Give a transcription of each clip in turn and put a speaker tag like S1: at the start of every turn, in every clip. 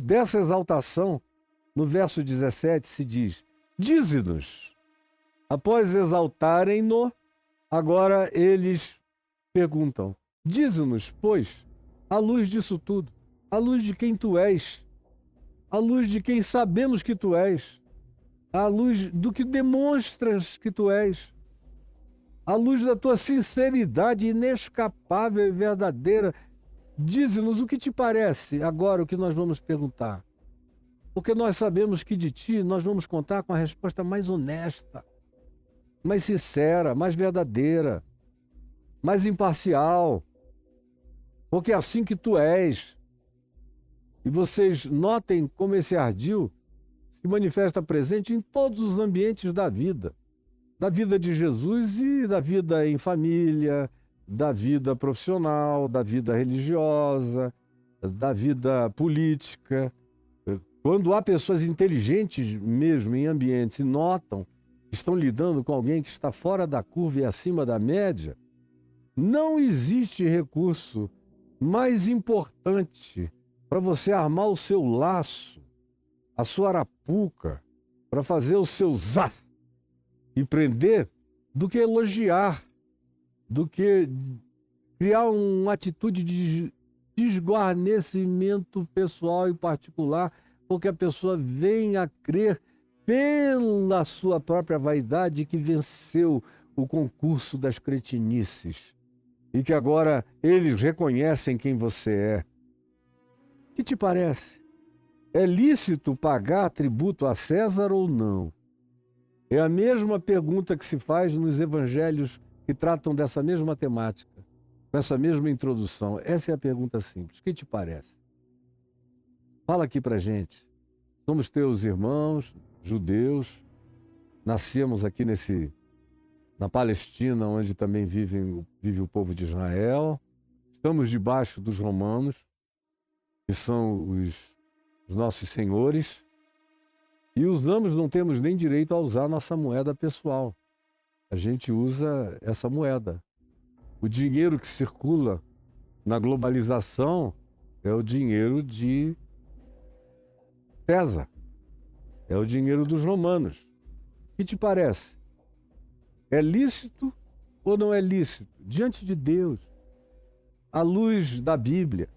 S1: dessa exaltação, no verso 17 se diz: dize-nos. Após exaltarem-no, agora eles perguntam: dize-nos, pois, à luz disso tudo, à luz de quem tu és, à luz de quem sabemos que tu és, à luz do que demonstras que tu és, à luz da tua sinceridade inescapável e verdadeira, dize-nos o que te parece agora o que nós vamos perguntar. Porque nós sabemos que de ti nós vamos contar com a resposta mais honesta, mais sincera, mais verdadeira, mais imparcial. Porque é assim que tu és. E vocês notem como esse ardil se manifesta presente em todos os ambientes da vida de Jesus e da vida em família, da vida profissional, da vida religiosa, da vida política. Quando há pessoas inteligentes mesmo em ambientes e notam que estão lidando com alguém que está fora da curva e acima da média, não existe recurso mais importante para você armar o seu laço, a sua arapuca, para fazer o seu zaf e prender, do que elogiar, do que criar uma atitude de desguarnecimento pessoal e particular, porque a pessoa vem a crer pela sua própria vaidade que venceu o concurso das cretinices e que agora eles reconhecem quem você é. O que te parece? É lícito pagar tributo a César ou não? É a mesma pergunta que se faz nos evangelhos que tratam dessa mesma temática, com essa mesma introdução. Essa é a pergunta simples. O que te parece? Fala aqui pra gente. Somos teus irmãos, judeus, nascemos aqui na Palestina, onde também vive o povo de Israel. Estamos debaixo dos romanos, que são os nossos senhores, e não temos nem direito a usar nossa moeda pessoal. A gente usa essa moeda. O dinheiro que circula na globalização é o dinheiro de César, é o dinheiro dos romanos. O que te parece? É lícito ou não é lícito? Diante de Deus, à luz da Bíblia,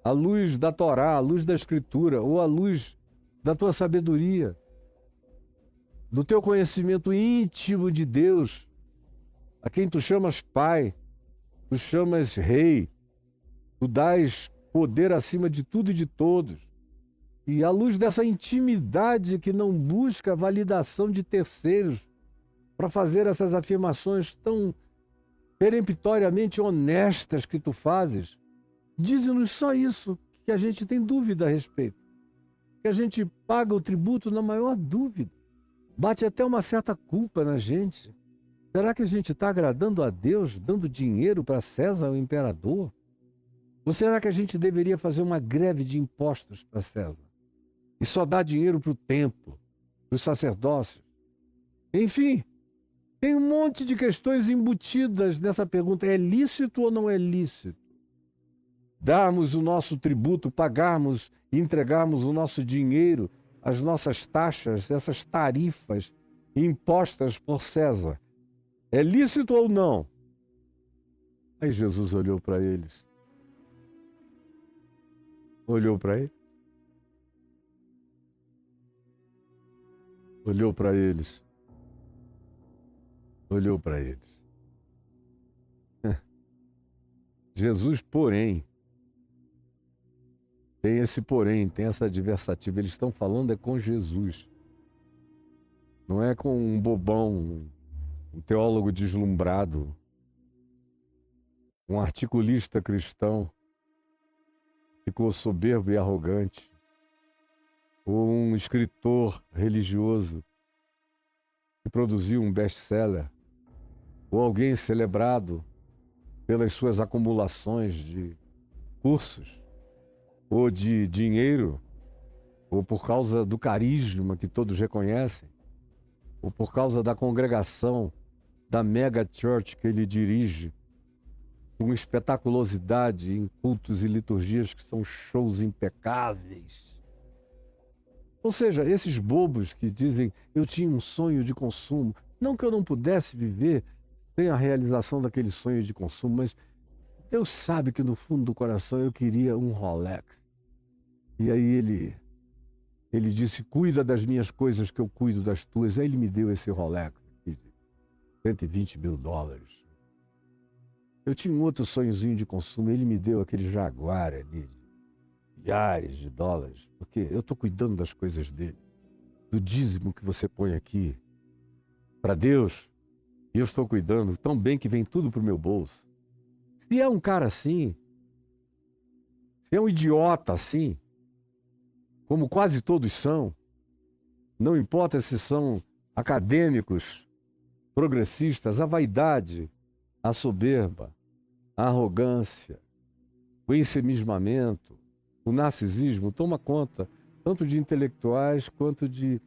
S1: à luz da Torá, à luz da Escritura, ou à luz da tua sabedoria, do teu conhecimento íntimo de Deus, a quem tu chamas Pai, tu chamas Rei, tu dás poder acima de tudo e de todos. E à luz dessa intimidade que não busca a validação de terceiros para fazer essas afirmações tão peremptoriamente honestas que tu fazes, dize-nos só isso, que a gente tem dúvida a respeito. Que a gente paga o tributo na maior dúvida. Bate até uma certa culpa na gente. Será que a gente está agradando a Deus, dando dinheiro para César, o imperador? Ou será que a gente deveria fazer uma greve de impostos para César? E só dar dinheiro para o templo, para os sacerdócios? Enfim, tem um monte de questões embutidas nessa pergunta. É lícito ou não é lícito darmos o nosso tributo, pagarmos e entregarmos o nosso dinheiro, as nossas taxas, essas tarifas impostas por César? É lícito ou não? Aí Jesus olhou para eles. Olhou para ele. Olhou para eles. Olhou para eles. Jesus, porém, tem esse porém, tem essa adversativa. Eles estão falando com Jesus. Não é com um bobão, um teólogo deslumbrado, um articulista cristão, ficou soberbo e arrogante, ou um escritor religioso que produziu um best-seller, ou alguém celebrado pelas suas acumulações de cursos, ou de dinheiro, ou por causa do carisma que todos reconhecem, ou por causa da congregação, da mega church que ele dirige, com espetaculosidade em cultos e liturgias que são shows impecáveis, Ou seja, esses bobos que dizem eu tinha um sonho de consumo, não que eu não pudesse viver sem a realização daquele sonho de consumo, mas Deus sabe que no fundo do coração eu queria um Rolex. E aí ele disse, cuida das minhas coisas que eu cuido das tuas. Aí ele me deu esse Rolex aqui de $120 mil. Eu tinha um outro sonhozinho de consumo, ele me deu aquele Jaguar ali, de milhares de dólares, porque eu estou cuidando das coisas dele, do dízimo que você põe aqui para Deus, e eu estou cuidando tão bem que vem tudo para o meu bolso. Se é um cara assim, se é um idiota assim, como quase todos são, não importa se são acadêmicos, progressistas, a vaidade, a soberba, a arrogância, o ensimismamento, o narcisismo toma conta tanto de intelectuais quanto de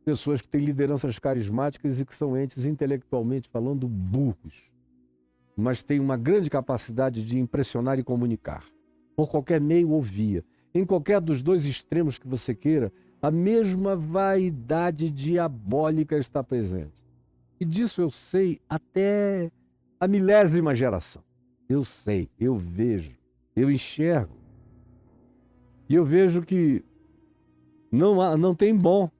S1: pessoas que têm lideranças carismáticas e que são entes intelectualmente falando burros, mas têm uma grande capacidade de impressionar e comunicar, por qualquer meio ou via. Em qualquer dos dois extremos que você queira, a mesma vaidade diabólica está presente. E disso eu sei até a milésima geração. Eu sei, eu vejo, eu enxergo. E eu vejo que não tem bom.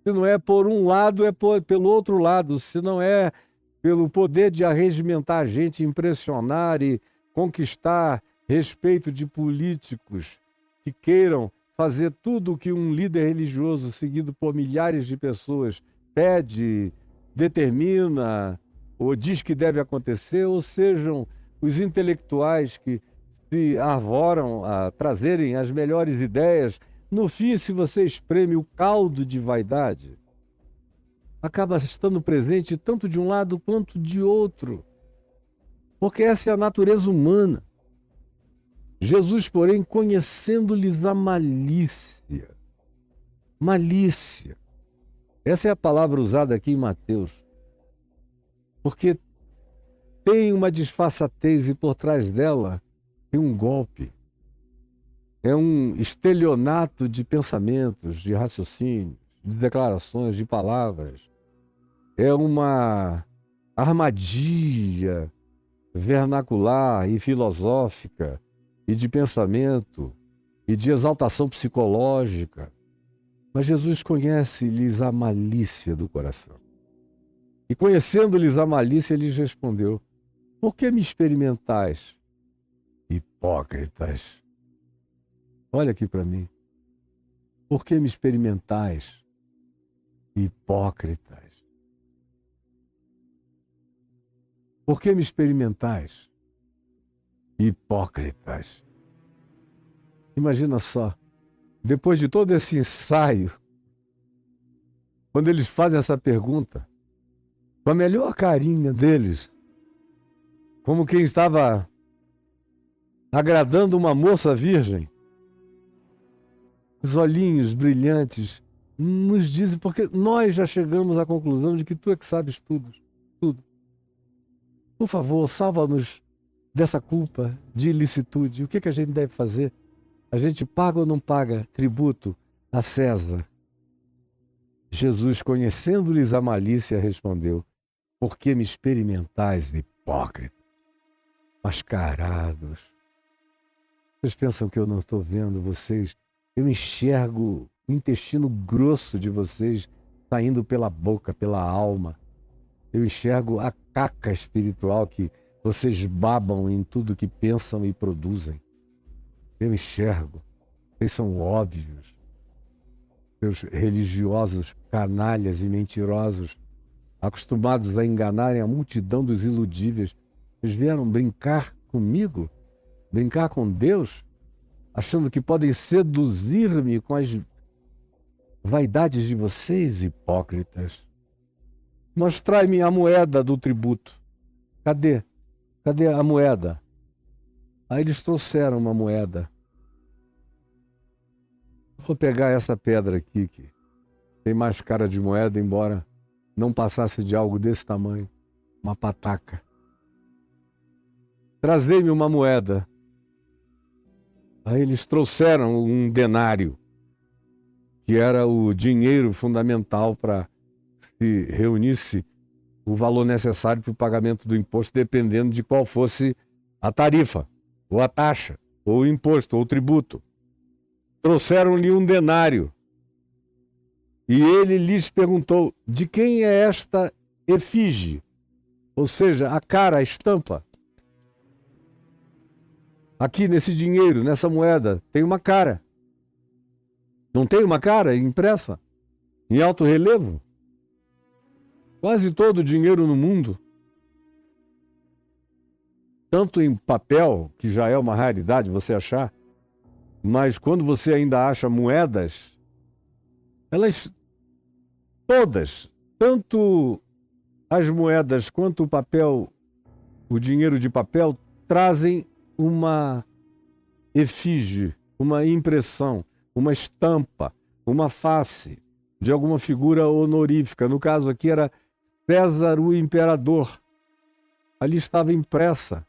S1: Se não é por um lado, é pelo outro lado. Se não é pelo poder de arregimentar a gente, impressionar e conquistar respeito de políticos que queiram fazer tudo o que um líder religioso, seguido por milhares de pessoas, pede, determina ou diz que deve acontecer, ou sejam os intelectuais que se arvoram a trazerem as melhores ideias. No fim, se você espreme o caldo de vaidade, acaba estando presente tanto de um lado quanto de outro, porque essa é a natureza humana. Jesus, porém, conhecendo-lhes a malícia, essa é a palavra usada aqui em Mateus, porque tem uma disfarçatez e por trás dela tem um golpe. É um estelionato de pensamentos, de raciocínios, de declarações, de palavras. É uma armadilha vernacular e filosófica e de pensamento e de exaltação psicológica. Mas Jesus conhece-lhes a malícia do coração. E conhecendo-lhes a malícia, ele lhes respondeu: por que me experimentais, hipócritas? Olha aqui para mim. Por que me experimentais, hipócritas? Por que me experimentais, hipócritas? Imagina só, depois de todo esse ensaio, quando eles fazem essa pergunta, com a melhor carinha deles, como quem estava agradando uma moça virgem, os olhinhos brilhantes nos dizem, porque nós já chegamos à conclusão de que tu é que sabes tudo, tudo. Por favor, salva-nos dessa culpa de ilicitude. O que a gente deve fazer? A gente paga ou não paga tributo a César? Jesus, conhecendo-lhes a malícia, respondeu: por que me experimentais, hipócritas, mascarados? Vocês pensam que eu não estou vendo vocês? Eu enxergo o intestino grosso de vocês saindo pela boca, pela alma. Eu enxergo a caca espiritual que vocês babam em tudo que pensam e produzem. Eu enxergo. Vocês são óbvios. Seus religiosos canalhas e mentirosos, acostumados a enganarem a multidão dos iludíveis. Vocês vieram brincar comigo? Brincar com Deus? Achando que podem seduzir-me com as vaidades de vocês, hipócritas. Mostrai-me a moeda do tributo. Cadê? Cadê a moeda? Aí eles trouxeram uma moeda. Vou pegar essa pedra aqui, que tem mais cara de moeda, embora não passasse de algo desse tamanho. Uma pataca. Trazei-me uma moeda. Aí eles trouxeram um denário, que era o dinheiro fundamental para se reunisse o valor necessário para o pagamento do imposto, dependendo de qual fosse a tarifa, ou a taxa, ou o imposto, ou o tributo. Trouxeram-lhe um denário. E ele lhes perguntou: de quem é esta efígie? Ou seja, a cara, a estampa. Aqui nesse dinheiro, nessa moeda, tem uma cara. Não tem uma cara impressa? Em alto relevo? Quase todo o dinheiro no mundo, tanto em papel, que já é uma raridade você achar, mas quando você ainda acha moedas, elas todas, tanto as moedas quanto o papel, o dinheiro de papel, trazem uma efígie, uma impressão, uma estampa, uma face de alguma figura honorífica. No caso aqui era César, o imperador. Ali estava impressa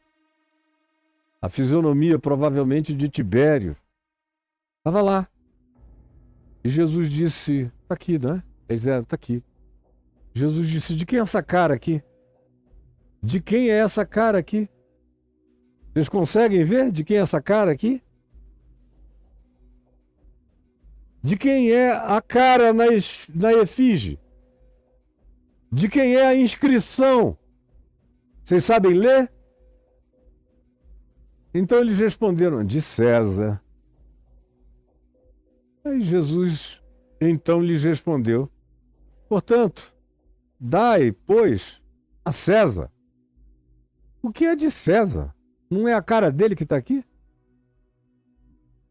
S1: a fisionomia, provavelmente, de Tibério. Estava lá. E Jesus disse: está aqui, não é? Eles disseram: está aqui. Jesus disse: de quem é essa cara aqui? De quem é essa cara aqui? Vocês conseguem ver de quem é essa cara aqui? De quem é a cara na efígie? De quem é a inscrição? Vocês sabem ler? Então eles responderam: de César. Aí Jesus então lhes respondeu: portanto, dai, pois, a César o que é de César. Não é a cara dele que está aqui?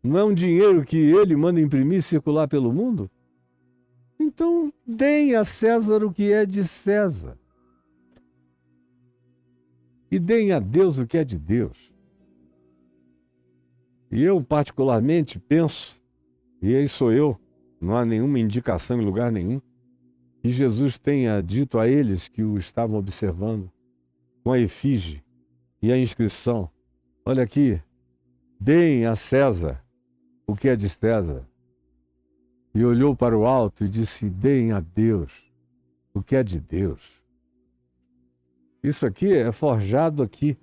S1: Não é um dinheiro que ele manda imprimir e circular pelo mundo? Então, deem a César o que é de César. E deem a Deus o que é de Deus. E eu, particularmente, penso, e aí sou eu, não há nenhuma indicação em lugar nenhum, que Jesus tenha dito a eles que o estavam observando, com a efígie e a inscrição: olha aqui, deem a César o que é de César. E olhou para o alto e disse: deem a Deus o que é de Deus. Isso aqui é forjado aqui,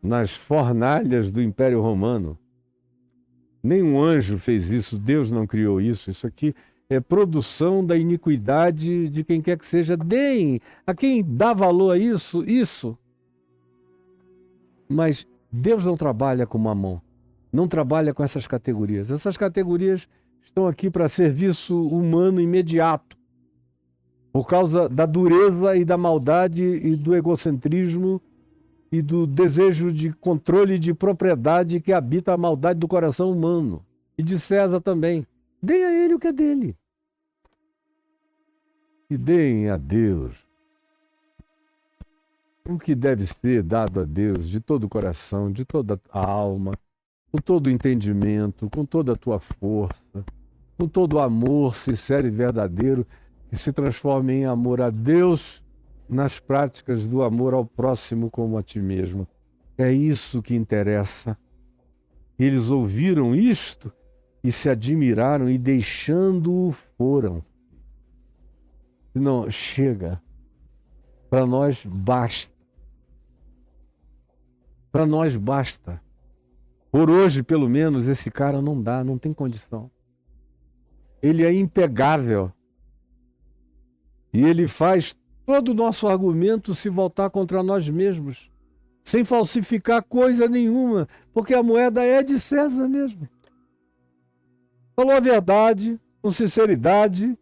S1: nas fornalhas do Império Romano. Nenhum anjo fez isso, Deus não criou isso. Isso aqui é produção da iniquidade de quem quer que seja. Deem a quem dá valor a isso, isso. Mas Deus não trabalha com mamão, não trabalha com essas categorias. Essas categorias estão aqui para serviço humano imediato, por causa da dureza e da maldade e do egocentrismo e do desejo de controle e de propriedade que habita a maldade do coração humano. E de César também. Deem a ele o que é dele. E deem a Deus o que deve ser dado a Deus de todo o coração, de toda a alma, com todo o entendimento, com toda a tua força, com todo o amor sincero e verdadeiro, que se transforma em amor a Deus nas práticas do amor ao próximo como a ti mesmo. É isso que interessa. Eles ouviram isto e se admiraram e, deixando-o, foram. Não, chega. Para nós basta. Para nós basta. Por hoje, pelo menos, esse cara não dá, não tem condição. Ele é impegável. E ele faz todo o nosso argumento se voltar contra nós mesmos, sem falsificar coisa nenhuma, porque a moeda é de César mesmo. Falou a verdade, com sinceridade,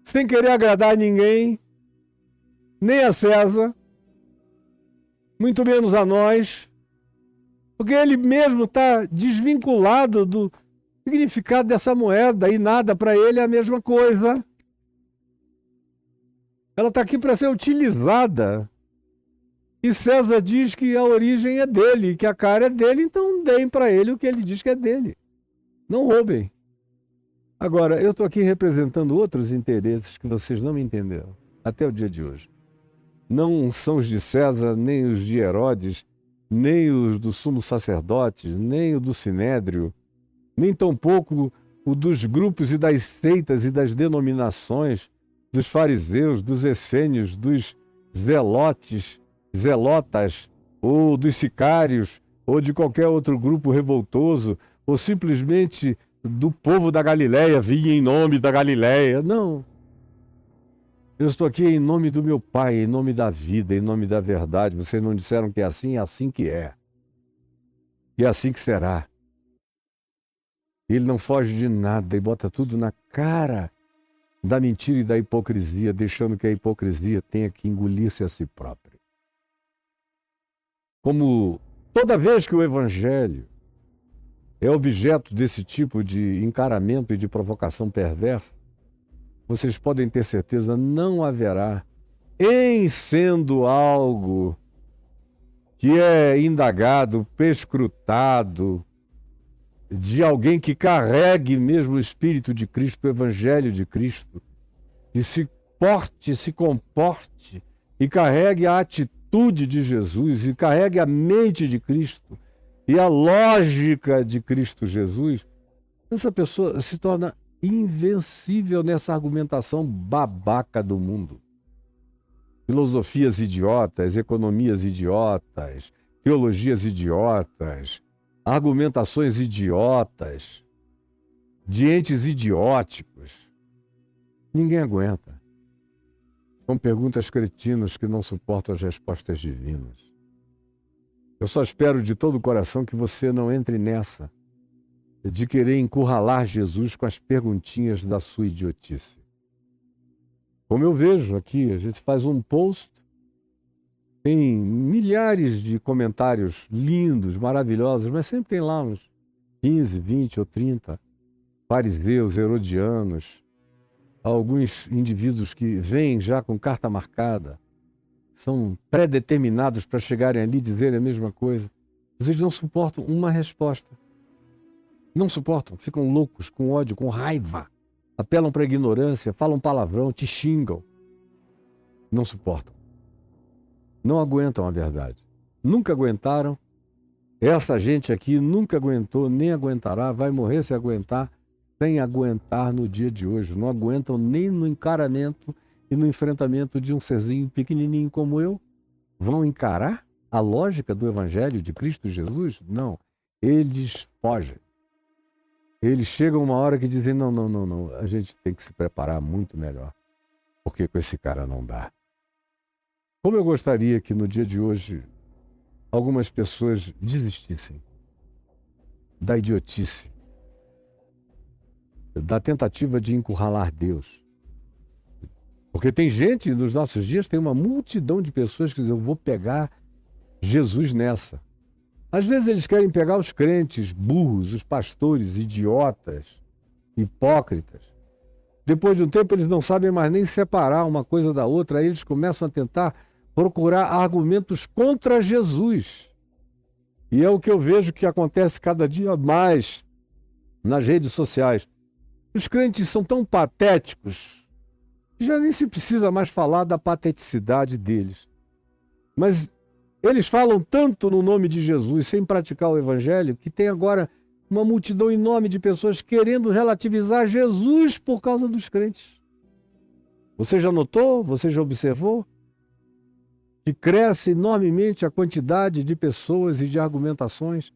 S1: sem querer agradar a ninguém, nem a César, muito menos a nós, porque ele mesmo está desvinculado do significado dessa moeda e nada para ele é a mesma coisa. Ela está aqui para ser utilizada. E César diz que a origem é dele, que a cara é dele, então deem para ele o que ele diz que é dele. Não roubem. Agora, eu estou aqui representando outros interesses que vocês não me entenderam, até o dia de hoje. Não são os de César, nem os de Herodes, nem os do sumo sacerdote, nem o do Sinédrio, nem tampouco o dos grupos e das seitas e das denominações, dos fariseus, dos essênios, dos zelotas, ou dos sicários, ou de qualquer outro grupo revoltoso, ou simplesmente do povo da Galileia, vinha em nome da Galileia. Não. Eu estou aqui em nome do meu Pai, em nome da vida, em nome da verdade. Vocês não disseram que é assim que é. E é assim que será. Ele não foge de nada e bota tudo na cara da mentira e da hipocrisia, deixando que a hipocrisia tenha que engolir-se a si própria. Como toda vez que o Evangelho é objeto desse tipo de encaramento e de provocação perversa, vocês podem ter certeza, não haverá, em sendo algo que é indagado, perscrutado, de alguém que carregue mesmo o Espírito de Cristo, o Evangelho de Cristo, e se porte, se comporte, e carregue a atitude de Jesus, e carregue a mente de Cristo, e a lógica de Cristo Jesus, essa pessoa se torna invencível nessa argumentação babaca do mundo. Filosofias idiotas, economias idiotas, teologias idiotas, argumentações idiotas, de entes idióticos. Ninguém aguenta. São perguntas cretinas que não suportam as respostas divinas. Eu só espero de todo o coração que você não entre nessa de querer encurralar Jesus com as perguntinhas da sua idiotice. Como eu vejo aqui, a gente faz um post, tem milhares de comentários lindos, maravilhosos, mas sempre tem lá uns 15, 20 ou 30 fariseus, herodianos, alguns indivíduos que vêm já com carta marcada, são pré-determinados para chegarem ali e dizerem a mesma coisa. Vocês não suportam uma resposta. Não suportam, ficam loucos, com ódio, com raiva. Apelam para a ignorância, falam palavrão, te xingam. Não suportam. Não aguentam a verdade. Nunca aguentaram. Essa gente aqui nunca aguentou, nem aguentará, vai morrer se aguentar, sem aguentar no dia de hoje. Não aguentam nem no encaramento e no enfrentamento de um serzinho pequenininho como eu. Vão encarar a lógica do Evangelho de Cristo Jesus? Não. Eles fogem. Eles chegam uma hora que dizem, não, a gente tem que se preparar muito melhor, porque com esse cara não dá. Como eu gostaria que no dia de hoje algumas pessoas desistissem da idiotice, da tentativa de encurralar Deus. Porque tem gente, nos nossos dias, tem uma multidão de pessoas que dizem, eu vou pegar Jesus nessa. Às vezes eles querem pegar os crentes burros, os pastores idiotas, hipócritas. Depois de um tempo eles não sabem mais nem separar uma coisa da outra, aí eles começam a tentar procurar argumentos contra Jesus. E é o que eu vejo que acontece cada dia mais nas redes sociais. Os crentes são tão patéticos que já nem se precisa mais falar da pateticidade deles. Mas eles falam tanto no nome de Jesus, sem praticar o Evangelho, que tem agora uma multidão enorme de pessoas querendo relativizar Jesus por causa dos crentes. Você já notou? Você já observou? Que cresce enormemente a quantidade de pessoas e de argumentações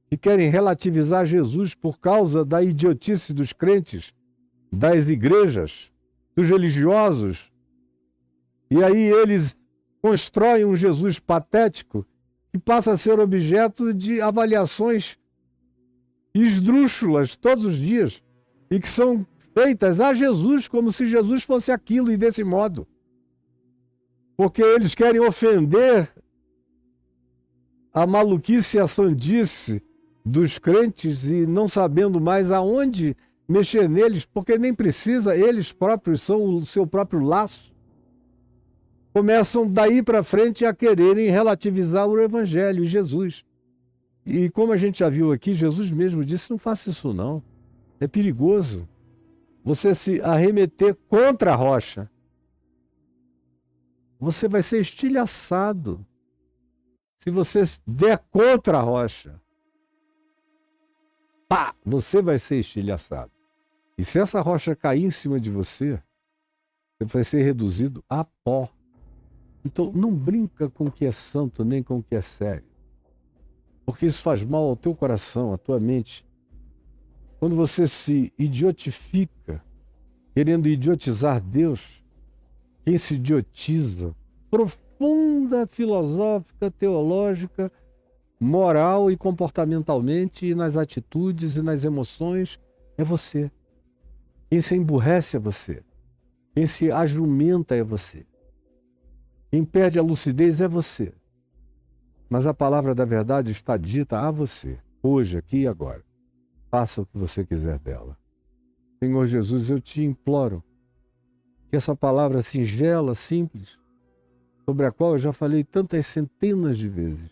S1: que querem relativizar Jesus por causa da idiotice dos crentes, das igrejas, dos religiosos. E aí eles constroem um Jesus patético que passa a ser objeto de avaliações esdrúxulas todos os dias e que são feitas a Jesus como se Jesus fosse aquilo e desse modo. Porque eles querem ofender a maluquice e a sandice dos crentes e não sabendo mais aonde mexer neles, porque nem precisa, eles próprios são o seu próprio laço. Começam daí para frente a quererem relativizar o Evangelho e Jesus. E como a gente já viu aqui, Jesus mesmo disse, não faça isso não. É perigoso você se arremeter contra a rocha. Você vai ser estilhaçado se você der contra a rocha. Pá! Você vai ser estilhaçado. E se essa rocha cair em cima de você, você vai ser reduzido a pó. Então não brinca com o que é santo, nem com o que é sério. Porque isso faz mal ao teu coração, à tua mente. Quando você se idiotifica, querendo idiotizar Deus, quem se idiotiza, profunda, filosófica, teológica, moral e comportamentalmente, e nas atitudes e nas emoções, é você. Quem se emburrece é você. Quem se ajumenta é você. Quem perde a lucidez é você. Mas a palavra da verdade está dita a você, hoje, aqui e agora. Faça o que você quiser dela. Senhor Jesus, eu te imploro que essa palavra singela, simples, sobre a qual eu já falei tantas centenas de vezes,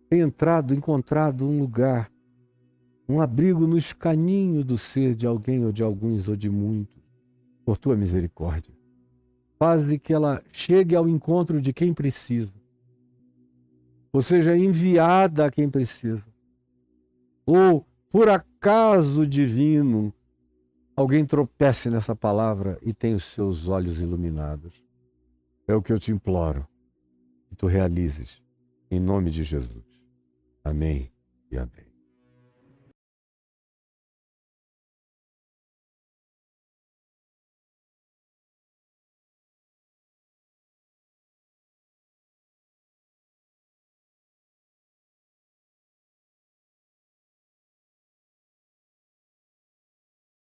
S1: tenha encontrado um lugar, um abrigo no escaninho do ser de alguém ou de alguns ou de muitos, por tua misericórdia. Faze que ela chegue ao encontro de quem precisa, ou seja, enviada a quem precisa, ou por acaso divino, alguém tropece nessa palavra e tenha os seus olhos iluminados. É o que eu te imploro, que tu realizes, em nome de Jesus. Amém e amém.